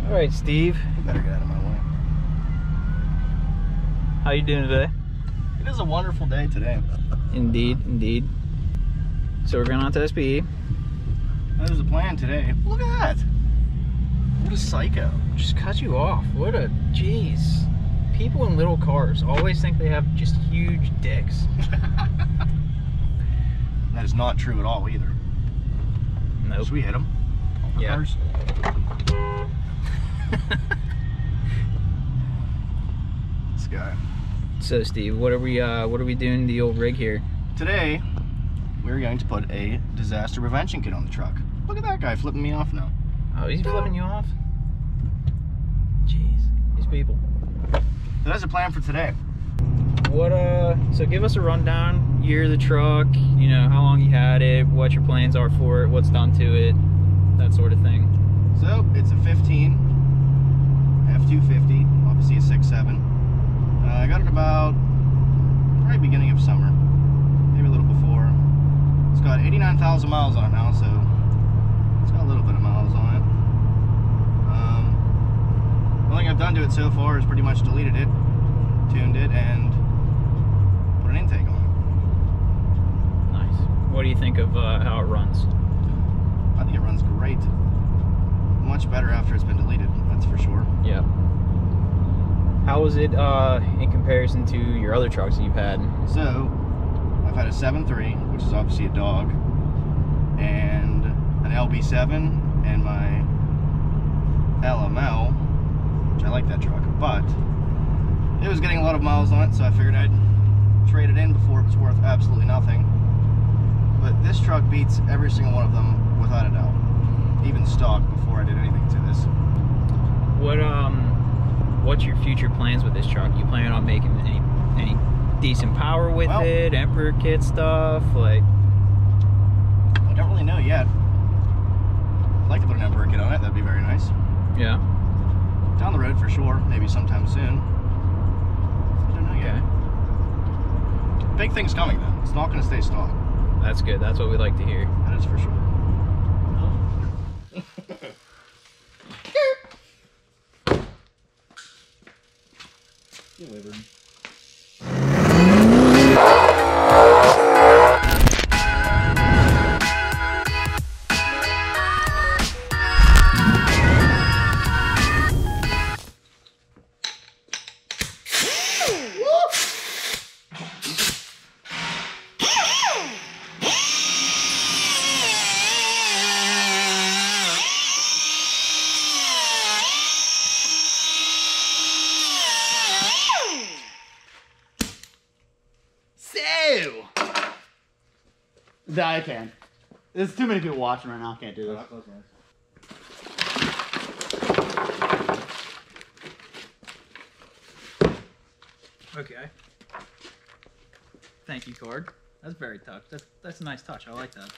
All right, Steve. You better get out of my way. How you doing today? It is a wonderful day today. Indeed, indeed. So we're going on to SPE. That is the plan today. Look at that. What a psycho. Just cut you off. What a jeez. People in little cars always think they have just huge dicks. That is not true at all either. Nope. So we hit them. Yeah. Cars. This guy. So Steve, what are we doing to the old rig here? Today, we're going to put a disaster prevention kit on the truck. Look at that guy flipping me off now. Oh, he's flipping you off? Jeez, these people. So that's the plan for today. What so give us a rundown, year of the truck, you know, how long you had it, what your plans are for it, what's done to it, that sort of thing. So, it's a 15 F250, obviously a 6.7. I got it about right beginning of summer, maybe a little before. It's got 89,000 miles on it now, so it's got a little bit of miles on it. The only thing I've done to it so far is pretty much deleted it, tuned it, and put an intake on it. Nice. What do you think of how it runs? I think it runs great. Much better after it's been deleted, that's for sure. Yeah. How is it in comparison to your other trucks that you've had? So, I've had a 7.3, which is obviously a dog, and an LB7, and my LML, which I like that truck, but it was getting a lot of miles on it, so I figured I'd trade it in before it was worth absolutely nothing. But this truck beats every single one of them without a doubt, even stock, before I did anything to this. What's your future plans with this truck? You planning on making any decent power with it, Emperor kit stuff, like? I don't really know yet. I'd like to put an Emperor kit on it, that'd be very nice. Yeah. Down the road for sure, maybe sometime soon. I don't know yet. Okay. Big things coming though. It's not going to stay stock. That's good. That's what we like to hear. That is for sure. Delivered. I can't. There's too many people watching right now. I can't do this. Okay. Thank you, Cord. That's very touch. That's a nice touch. I like that.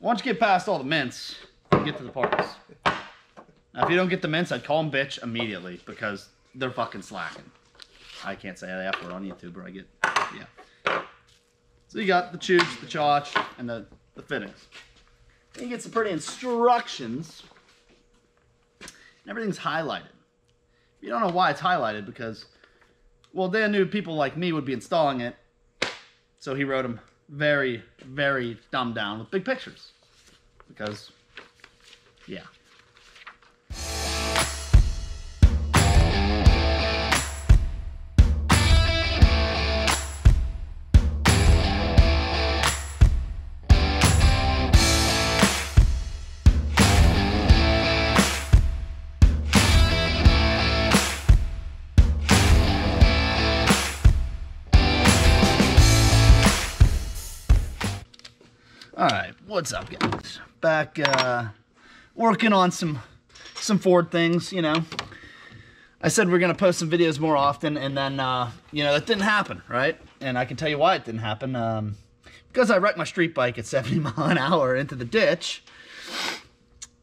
Once you get past all the mints, you get to the parts. Now, if you don't get the mints, I'd call them bitch immediately because they're fucking slacking. I can't say that word on YouTube, or I get, yeah. So you got the tubes, the chotch, and the fittings. Then you get some pretty instructions. And everything's highlighted. You don't know why it's highlighted because, well, Dan knew people like me would be installing it. So he wrote them very, very dumbed down with big pictures. Because, yeah. Alright, what's up guys? Back working on some Ford things, you know. I said we're gonna post some videos more often, and then you know, that didn't happen, right? And I can tell you why it didn't happen. Because I wrecked my street bike at 70 miles an hour into the ditch.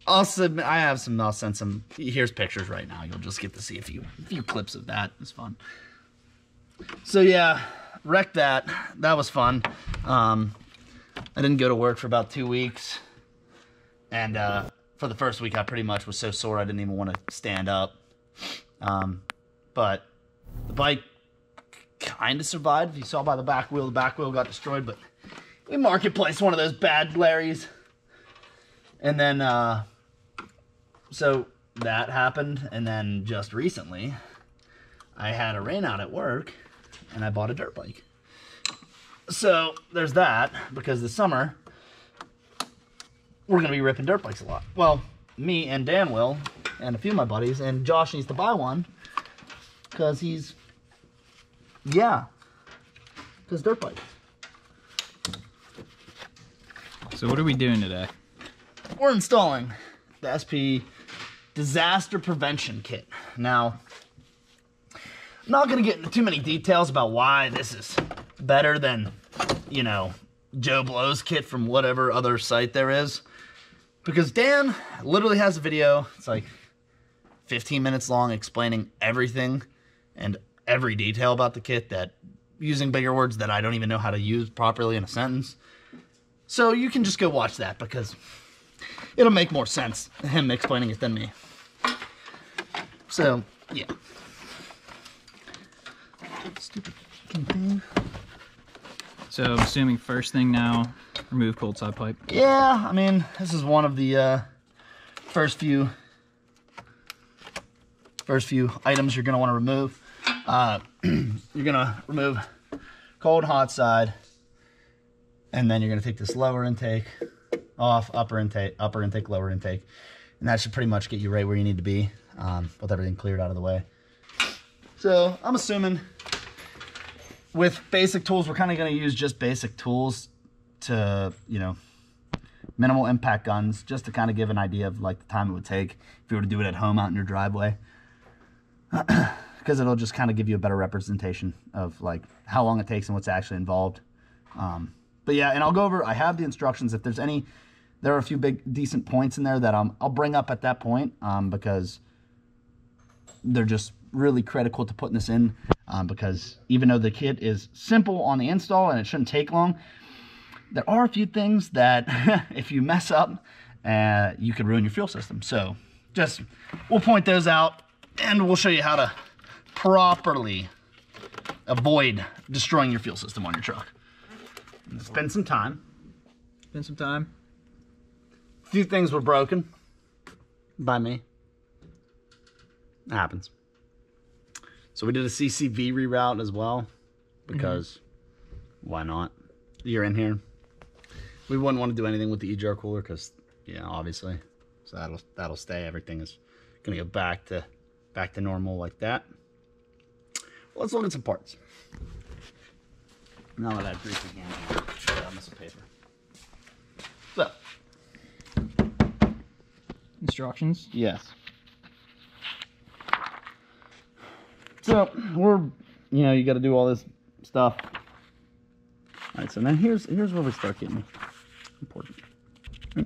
I'll send some, here's pictures right now. You'll just get to see a few clips of that. It's fun. So yeah, wrecked that. That was fun. I didn't go to work for about 2 weeks. And for the first week, I pretty much was so sore I didn't even want to stand up. But the bike kind of survived. If you saw by the back wheel got destroyed, but we marketplaced one of those bad Larrys. And then, so that happened. And then just recently, I had a rain out at work and I bought a dirt bike. So there's that, because this summer, we're going to be ripping dirt bikes a lot. Well, me and Dan will, and a few of my buddies, and Josh needs to buy one, because he's, yeah, because dirt bikes. So what are we doing today? We're installing the SPE Disaster Prevention Kit. Now, I'm not going to get into too many details about why this is better than, you know, Joe Blow's kit from whatever other site there is. Because Dan literally has a video, it's like 15 minutes long, explaining everything and every detail about the kit, that using bigger words that I don't even know how to use properly in a sentence. So you can just go watch that, because it'll make more sense, him explaining it, than me. So, yeah. Stupid fucking thing. So I'm assuming first thing now, remove cold side pipe. Yeah, I mean, this is one of the first few items you're gonna want to remove. You're gonna remove cold, hot side, and then you're gonna take this lower intake off, upper intake, lower intake, and that should pretty much get you right where you need to be, with everything cleared out of the way. So I'm assuming, with basic tools, we're kind of going to use just basic tools to, you know, minimal impact guns, just to kind of give an idea of like the time it would take if you were to do it at home out in your driveway. Because it'll just kind of give you a better representation of like how long it takes and what's actually involved. But yeah, and I'll go over, I have the instructions. If there's any, there are a few big decent points in there that I'll bring up at that point, because they're just really critical to putting this in, because even though the kit is simple on the install and it shouldn't take long, there are a few things that if you mess up, you could ruin your fuel system. So just, we'll point those out, and we'll show you how to properly avoid destroying your fuel system on your truck. Spend some time. A few things were broken by me. It happens. So we did a CCV reroute as well, because why not? You're in here. We wouldn't want to do anything with the e-jar cooler, because, yeah, obviously. So that'll stay. Everything is gonna go back to normal like that. Well, let's look at some parts. Now that I've greased again, I missed some paper. So, Instructions? yes. So we're, you know, you got to do all this stuff. All right, so now here's where we start getting important. You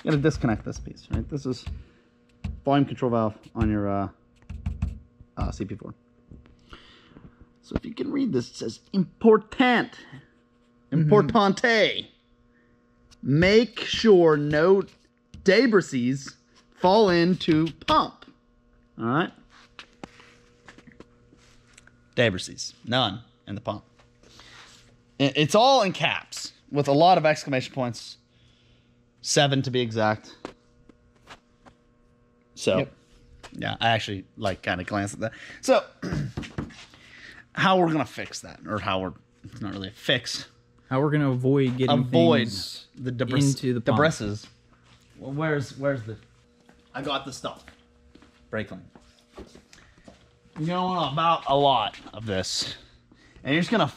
got to disconnect this piece, right? This is volume control valve on your CP4. So if you can read this, it says importante. Make sure no debris fall into pump. All right. Debris, none in the pump. It's all in caps with a lot of exclamation points. 7 to be exact. So, yep. Yeah, I actually like kind of glanced at that. So, how we're gonna fix that, or it's not really a fix. How we're gonna avoid getting things the debris into the pump. Debrisses. Well, where's the? I got the stuff. Brake clean. You're going about a lot of this, and you're just gonna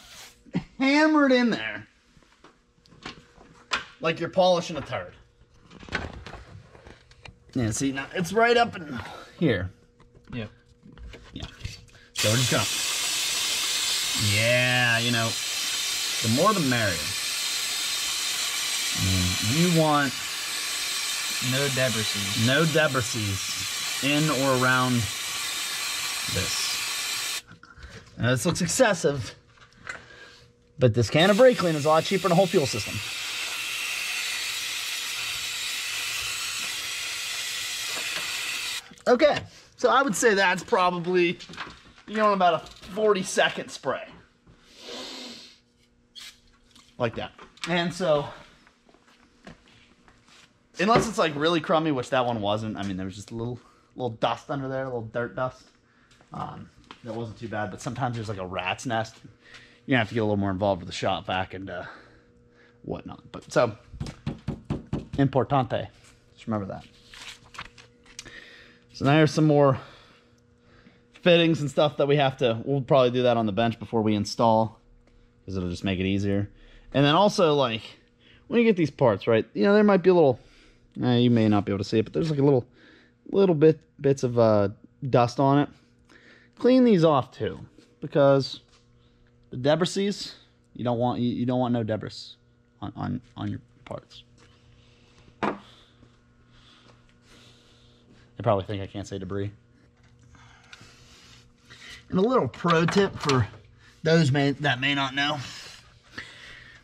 hammer it in there like you're polishing a turd. Yeah, see, now it's right up in here. Yep. Yeah. So we're just gonna, yeah, you know, the more the merrier. I mean, you want no debris. No debris in or around this. Now, this looks excessive, but this can of brake clean is a lot cheaper than a whole fuel system. Okay, so I would say that's probably, you know, about a 40-second spray. Like that. And so, unless it's like really crummy, which that one wasn't. I mean, there was just a little dust under there, a little dirt dust. That wasn't too bad, but sometimes there's like a rat's nest. You have to get a little more involved with the shop vac and whatnot. But so, importante. Just remember that. So now here's some more fittings and stuff that we have to, we'll probably do that on the bench before we install, because it'll just make it easier. And then also, like, when you get these parts, right, you know, there might be a little, you may not be able to see it, but there's like a little bits of dust on it. Clean these off too, because the debris, you don't want no debris on your parts. They probably think I can't say debris. And a little pro tip for those that may not know.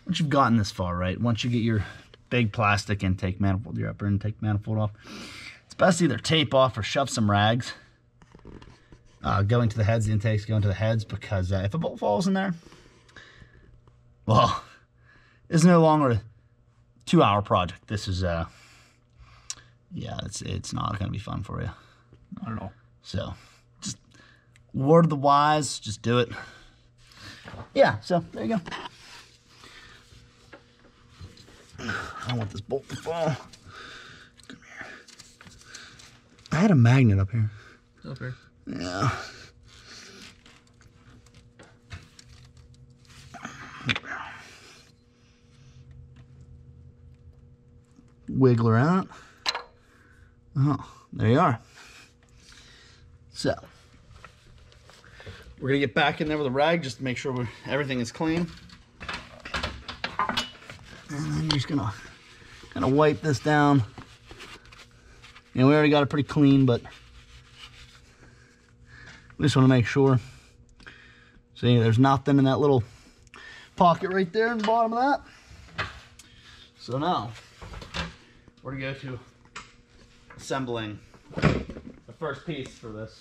Once you've gotten this far, right? Once you get your big plastic intake manifold, your upper intake manifold off, it's best to either tape off or shove some rags. Going to the heads, the intakes going to the heads, because if a bolt falls in there, well, it's no longer a 2-hour project. This is, yeah, it's not going to be fun for you. Not at all. So, just word of the wise, just do it. Yeah, so there you go. I don't want this bolt to fall. Come here. I had a magnet up here. Up here. Yeah. Wiggle her out. Oh, there you are. So, we're gonna get back in there with a rag just to make sure everything is clean. And then you're just gonna kind of wipe this down. And we already got it pretty clean, but we just want to make sure. See, there's nothing in that little pocket right there in the bottom of that. So now, we're gonna go to assembling the first piece for this.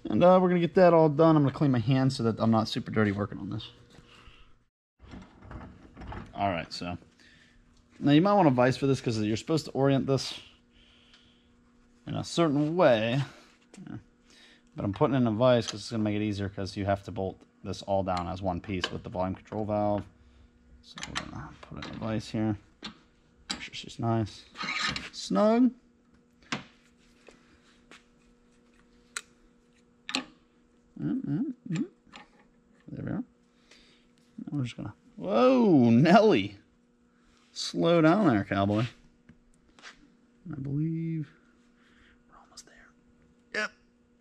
And we're gonna get that all done. I'm gonna clean my hands so that I'm not super dirty working on this. All right, so now you might want a vise for this because you're supposed to orient this in a certain way, but I'm putting in a vise because it's going to make it easier, because you have to bolt this all down as one piece with the volume control valve. So we're going to put in a vise here. Make sure she's nice, snug. There we are. Now we're just going to, whoa, Nelly. Slow down there, cowboy. I believe we're almost there. Yep.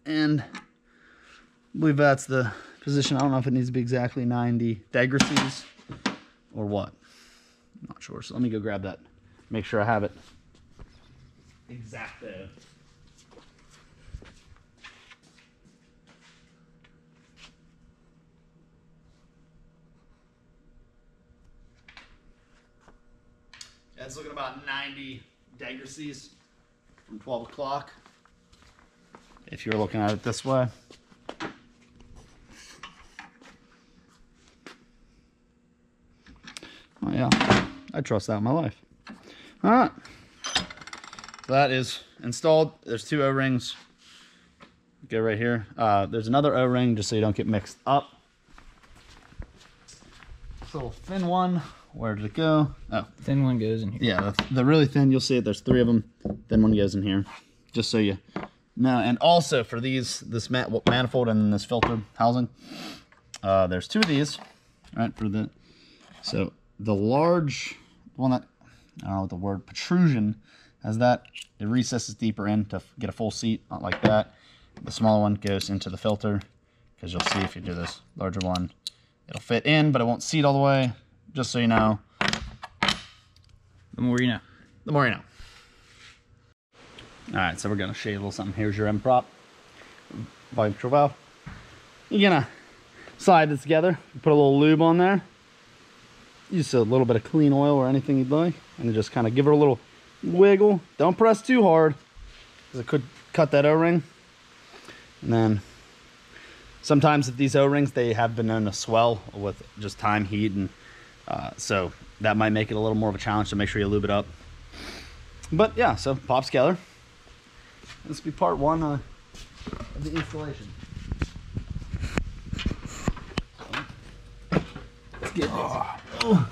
And I believe that's the position. I don't know if it needs to be exactly 90 degrees or what. I'm not sure. So let me go grab that. Make sure I have it exacto. It's looking about 90 degrees from 12 o'clock, if you're looking at it this way. Oh yeah, I trust that in my life. All right, so that is installed. There's 2 O-rings. Go right here. There's another O-ring just so you don't get mixed up. This little thin one. Where did it go? Oh, Thin one goes in here. yeah, the really thin, you'll see it. There's 3 of them. Thin one goes in here, just so you know. And also for this manifold and this filter housing, there's 2 of these, right? So the large one that, I don't know what the word, protrusion, has that. It recesses deeper in to get a full seat, not like that. The smaller one goes into the filter, because you'll see if you do this larger one, it'll fit in, but it won't seat all the way. Just so you know. The more you know. The more you know. Alright, so we're going to show you a little something. Here's your M prop. Volume control valve. You're going to slide this together. Put a little lube on there. Use a little bit of clean oil or anything you'd like. And just kind of give her a little wiggle. Don't press too hard, because it could cut that O-ring. And then sometimes with these O-rings, they have been known to swell with just time, heat, and so that might make it a little more of a challenge to make sure you lube it up. But yeah, so pop scaler. This will be part one of the installation. Let's get this. Oh.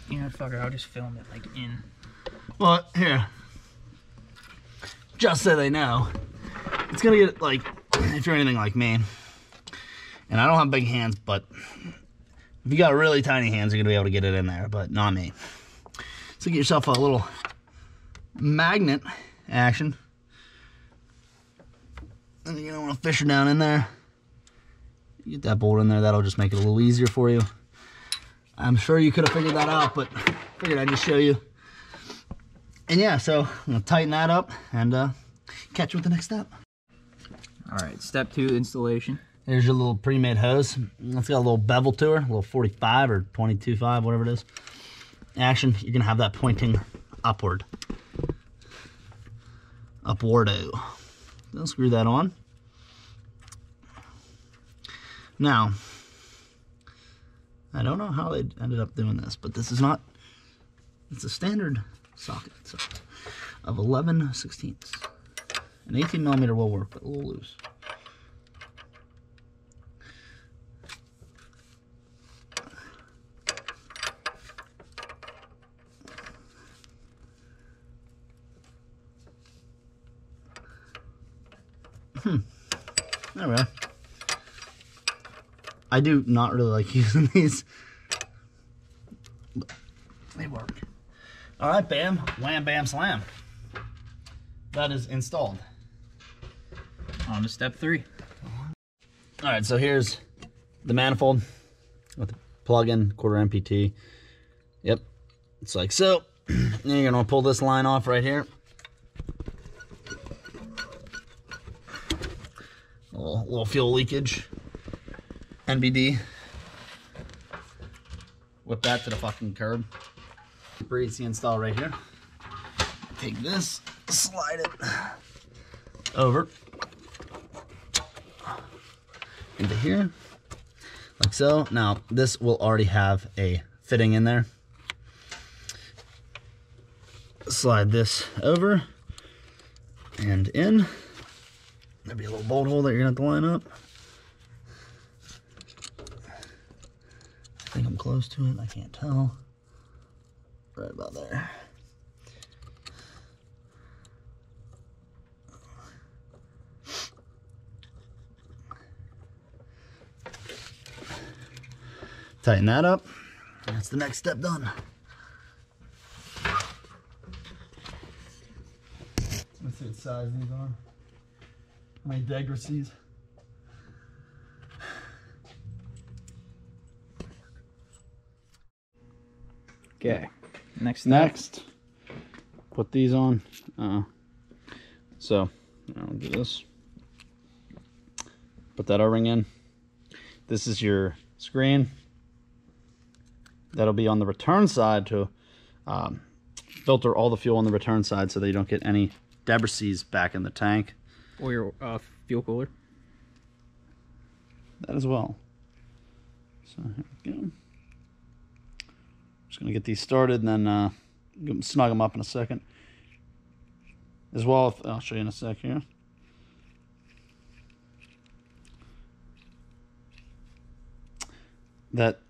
Yeah, fucker, I'll just film it like in. Well, here, just so they know, it's gonna get, like, if you're anything like me, and I don't have big hands, but if you got really tiny hands, you're gonna be able to get it in there, but not me. So get yourself a little magnet action, and you're gonna wanna fish her down in there. Get that bolt in there, that'll just make it a little easier for you. I'm sure you could have figured that out, but figured I'd just show you. And yeah, so I'm gonna tighten that up and catch you with the next step. All right, step 2, installation. Here's your little pre-made hose. It's got a little bevel to her, a little 45 or 22.5, whatever it is. Action, you're gonna have that pointing upward. Upwardo. Then screw that on. Now, I don't know how they ended up doing this, but this is not, it's a standard socket, so, of 11/16. An 18mm will work, but a little loose. There we are. I do not really like using these, but they work. All right, bam, wham, bam, slam. That is installed. On to step 3. All right, so here's the manifold with the plug-in, quarter MPT. Yep, it's like so. Then you're gonna pull this line off right here. A little fuel leakage. NBD. Whip that to the fucking curb. Super easy install right here. Take this, slide it over into here, like so. Now this will already have a fitting in there. Slide this over and in. There'll be a little bolt hole that you're gonna have to line up. I think I'm close to it, I can't tell. Right about there. Tighten that up. That's the next step done. Let's see what size these are. How many degrees? Okay, next, put these on. So I'll do this. Put that O-ring in. This is your screen. That'll be on the return side to filter all the fuel on the return side so that you don't get any debris back in the tank. Or your fuel cooler. That as well. So here we go. Just gonna get these started and then snug them up in a second. As well, I'll show you in a sec here. That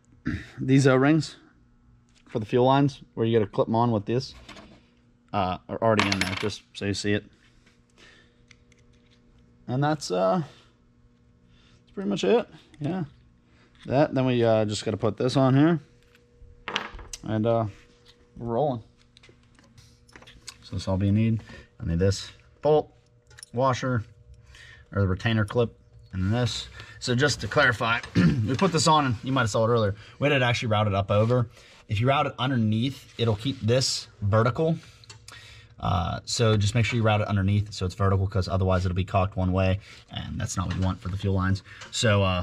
these O-rings for the fuel lines, where you gotta clip them on with this, are already in there, just so you see it. And that's pretty much it. Yeah. That. Then we just gotta put this on here. And we're rolling. So that's all we need. I need this bolt, washer, or the retainer clip, and then this. So just to clarify, we put this on, and you might have saw it earlier. We had it actually routed up over, if you route it underneath, it'll keep this vertical. So just make sure you route it underneath so it's vertical, because otherwise it'll be cocked one way, and that's not what you want for the fuel lines. So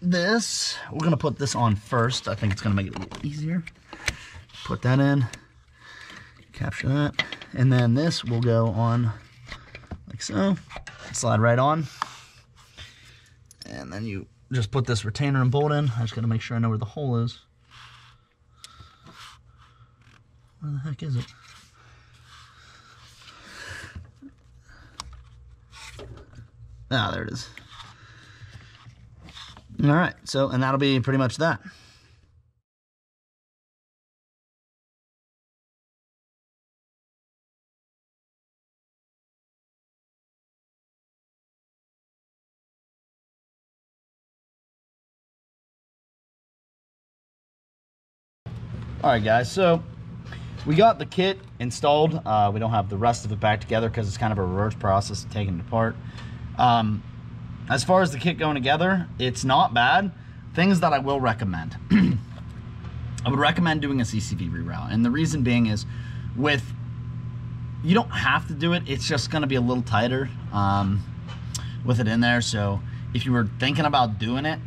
this, we're gonna put this on first. I think it's gonna make it a little easier. Put that in, capture that, and then this will go on like so. Slide right on, and then you just put this retainer and bolt in. I just gotta make sure I know where the hole is. Where the heck is it? Ah, there it is. All right, so, and that'll be pretty much that. All right, guys, so we got the kit installed. We don't have the rest of it back together because it's kind of a reverse process of taking it apart. As far as the kit going together, it's not bad. Things that I will recommend. I would recommend doing a CCV reroute, and the reason being is, you don't have to do it, it's just gonna be a little tighter with it in there. So if you were thinking about doing it,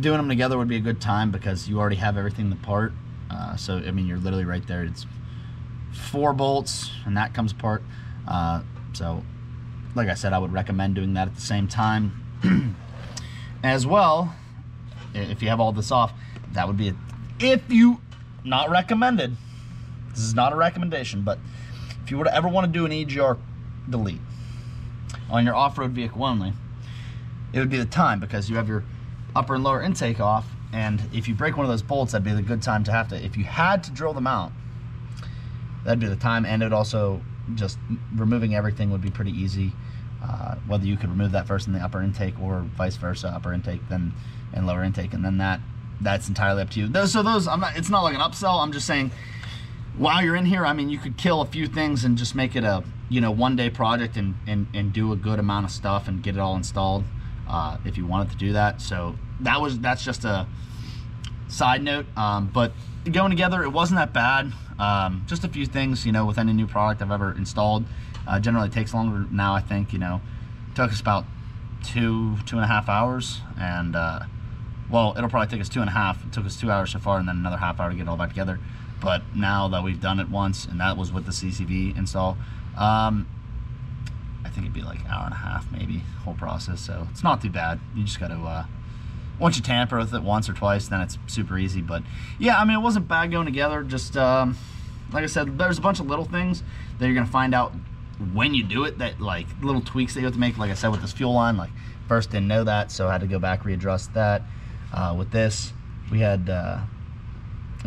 doing them together would be a good time, because you already have everything apart. So I mean, you're literally right there. It's 4 bolts and that comes apart. So like I said, I would recommend doing that at the same time. As well, if you have all this off, that would be it. If you, not recommended, this is not a recommendation, but if you would ever want to do an EGR delete on your off-road vehicle only, it would be the time, because you have your upper and lower intake off, and if you break one of those bolts, that'd be the good time to have to, if you had to drill them out, that'd be the time. And it would also, just removing everything would be pretty easy, whether you could remove that first in the upper intake, or vice versa, upper intake then and lower intake, and then that's entirely up to you. It's not like an upsell. I'm just saying, while you're in here, I mean, you could kill a few things and just make it a, you know, one-day project and do a good amount of stuff and get it all installed, if you wanted to do that. So that's just a side note, but going together, it wasn't that bad. Just a few things, you know, with any new product I've ever installed. Generally takes longer now, I think. You know, it took us about 2.5 hours, and well, it'll probably take us 2.5. It took us 2 hours so far, and then another half hour to get it all back together. But now that we've done it once, and that was with the CCV install, I think it'd be like an hour and a half maybe, whole process. So it's not too bad. You just got to once you tamper with it once or twice, then it's super easy. But yeah, I mean, it wasn't bad going together. Just like I said, there's a bunch of little things that you're gonna find out when you do it, that like little tweaks that you have to make. Like I said, with this fuel line, like first didn't know that, so I had to go back, readjust that. With this, we had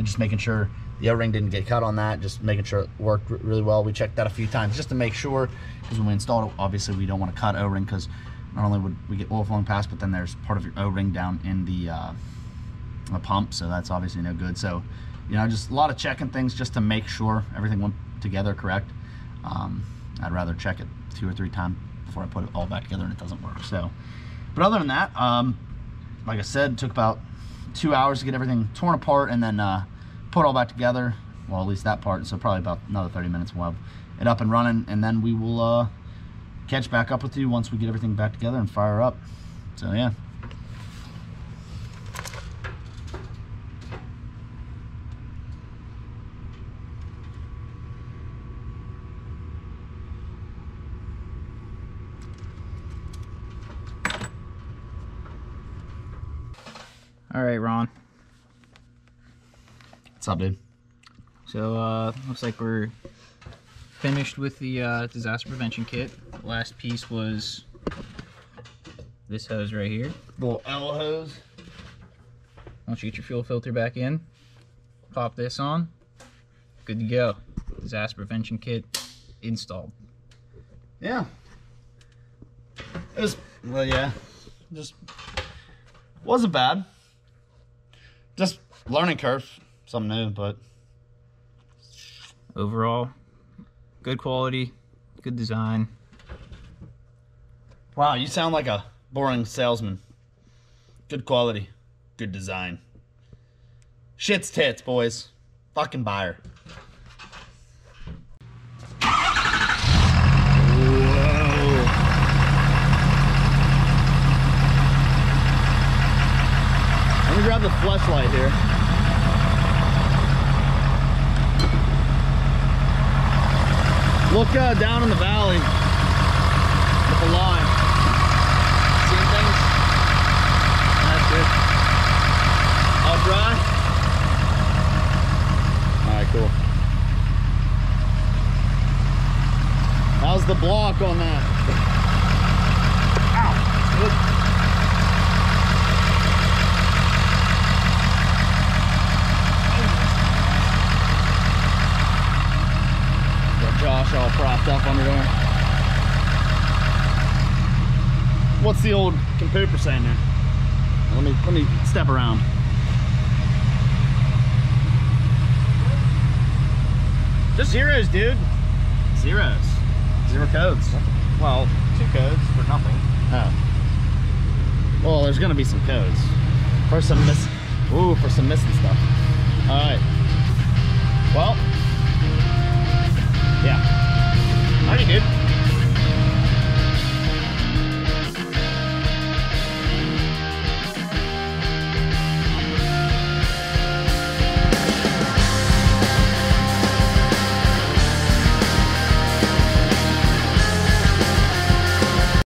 just making sure the O-ring didn't get cut on that, just making sure it worked really well. We checked that a few times just to make sure, because when we installed it, obviously we don't want to cut O-ring, because not only would we get oil flowing past, but then there's part of your O-ring down in the pump, so that's obviously no good. So, you know, just a lot of checking things just to make sure everything went together correct. I'd rather check it 2 or 3 times before I put it all back together and it doesn't work. So, but other than that, like I said, it took about 2 hours to get everything torn apart and then put all back together. Well, at least that part. So probably about another 30 minutes we'll have it up and running, and then we will catch back up with you once we get everything back together and fire up. So yeah. All right, Ron. What's up, dude? So looks like we're finished with the disaster prevention kit. The last piece was this hose right here. Little L hose. Once you get your fuel filter back in, pop this on, good to go. Disaster prevention kit installed. Yeah. It was, well, yeah, just wasn't bad. Just learning curve, something new, but overall, good quality, good design. Wow, you sound like a boring salesman. Good quality, good design. Shit's tits, boys. Fucking buy her. Whoa. Let me grab the flashlight here. Look down in the valley with the line. Seeing things? That's good. All dry? Alright, cool. How's the block on that? Ow! Good. Josh all propped up under there. What's the old computer saying there? Let me step around. Just zeros, dude. Zeros. Zero codes. Well, 2 codes for nothing. Oh. Well, there's gonna be some codes. For some for some missing stuff. Alright. Well. Yeah. Alright, dude.